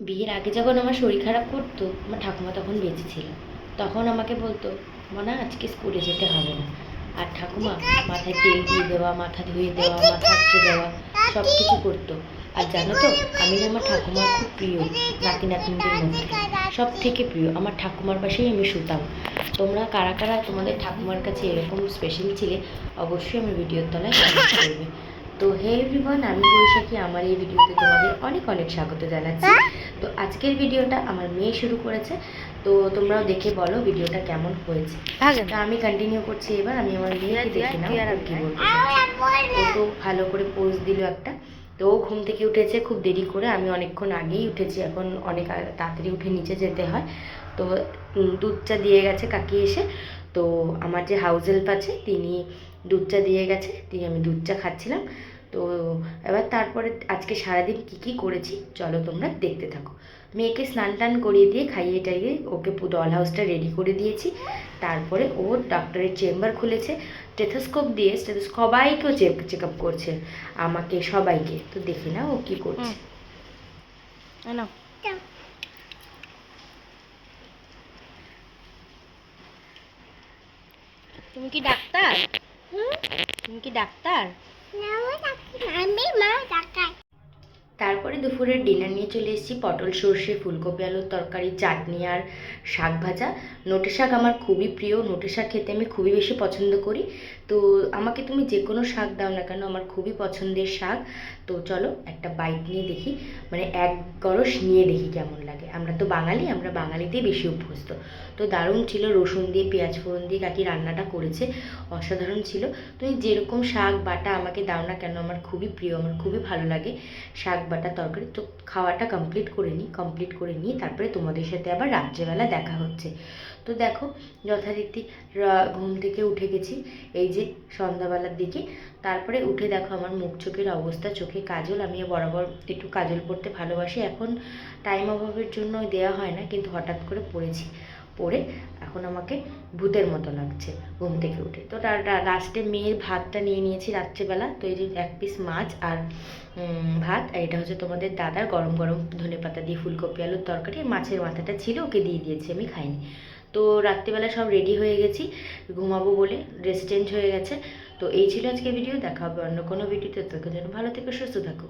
বিয়ের আগে যখন আমার শরীর খারাপ করতো, আমার ঠাকুমা তখন বেঁচে ছিল। তখন আমাকে বলতো, মনা আজকে স্কুলে যেতে হবে না। আর ঠাকুমা মাথায় তেল দিয়ে দেওয়া, মাথা ধুয়ে দেওয়া, মাথা আঁচড়ে দেওয়া, সব কিছু করতো। আর জানো তো, আমি না আমার ঠাকুমার খুব প্রিয়, নাতি নাতনিদের মধ্যে সব থেকে প্রিয়। আমার ঠাকুমার পাশেই আমি শুতাম। তোমরা কারা কারা তোমাদের ঠাকুমার কাছে এরকম স্পেশাল ছিলে, অবশ্যই আমি ভিডিওর তলায় কমেন্ট করবে। তো হে এভরিওয়ান, আমি বৈশাখী। আমার এই ভিডিওতে তোমাদের অনেক অনেক স্বাগত জানাচ্ছি। তো আজকের ভিডিওটা আমার মেয়ে শুরু করেছে, তো তোমরাও দেখে বলো ভিডিওটা কেমন হয়েছে। তা আমি কন্টিনিউ করছি। এবার আমি আমার মেয়েকে দেখে নাও কি বলবো। ও তো ভালো করে পোজ দিল একটা। তো ও ঘুম থেকে উঠেছে খুব দেরি করে, আমি অনেকক্ষণ আগেই উঠেছি, এখন অনেক তাড়াতাড়ি উঠে নিচে যেতে হয়। তো দুধ চা দিয়ে গেছে কাকি এসে। তো আমার যে হাউস হেল্প আছে তিনি দুধ চা দিয়ে গেছে, দিয়ে আমি দুধ চা খাচ্ছিলাম। তো এবার তারপরে আজকে সারাদিন কি কি করেছি চলো তোমরা দেখতে থাকো। মেয়েকে স্নান টান করিয়ে দিয়ে খাইয়ে টাইয়ে ওকে ডল হাউসটা রেডি করে দিয়েছি। তারপরে ও ডক্টরের চেম্বার খুলেছে, স্টেথোস্কোপ দিয়ে সবাইকেও চেক আপ করছে, আমাকে সবাইকে। তো দেখি না ও কি করছে। তুমি কি ডাক্তার? তুমি কি ডাক্তার? তারপরে দুপুরের ডিনার নিয়ে চলে এসেছি। পটল সর্ষে, ফুলকপি আলুর তরকারি, চাটনি আর শাক ভাজা। নোটে শাক আমার খুবই প্রিয়, নোটে শাক খেতে আমি খুবই বেশি পছন্দ করি। তো আমাকে তুমি যে কোনো শাক দাও না কেন, আমার খুবই পছন্দের শাক। তো চলো একটা বাইট নিয়ে দেখি, মানে এক গরস নিয়ে দেখি কেমন লাগে। আমরা তো বাঙালি, আমরা বাঙালিতেই বেশি অভ্যস্ত। তো দারুণ ছিল, রসুন দিয়ে পেঁয়াজ ফোড়ন দিয়ে কাকি রান্নাটা করেছে, অসাধারণ ছিল। তুমি যেরকম শাক বাটা আমাকে দাও না কেন, আমার খুবই প্রিয়, আমার খুবই ভালো লাগে শাক বাটা তরকারি। তো খাওয়াটা কমপ্লিট করে নিয়ে তারপরে তোমাদের সাথে আবার রাত্রেবেলা দেখা হচ্ছে। তো দেখো যথারীতি ঘুম থেকে উঠে গেছি এই যে সন্ধ্যাবেলার দিকে। তারপরে উঠে দেখো আমার মুখ চোখের অবস্থা, চোখে কাজল, আমি বরাবর একটু কাজল পরতে ভালোবাসি। এখন টাইম অভাবের জন্য দেওয়া হয় না, কিন্তু হঠাৎ করে পরেছি, পরে এখন আমাকে ভূতের মতো লাগছে ঘুম থেকে উঠে। তো লাস্টে মেয়ের ভাতটা নিয়ে নিয়েছি রাত্রেবেলা। তো এই যে এক পিস মাছ আর ভাত, আর এটা হচ্ছে তোমাদের দাদার গরম গরম ধনেপাতা দিয়ে ফুলকপি আলুর তরকারি। মাছের মাথাটা ছিল, ওকে দিয়ে দিয়েছি, আমি খাইনি। তো রাত্রিবেলা সব রেডি হয়ে গেছি ঘুমাবো বলে, ড্রেস চেঞ্জ হয়ে গেছে। তো এই ছিল আজকে ভিডিও, দেখা হবে অন্য কোনো ভিডিওতে। ততক্ষণ যেন ভালো থেকো, সুস্থ থাকো।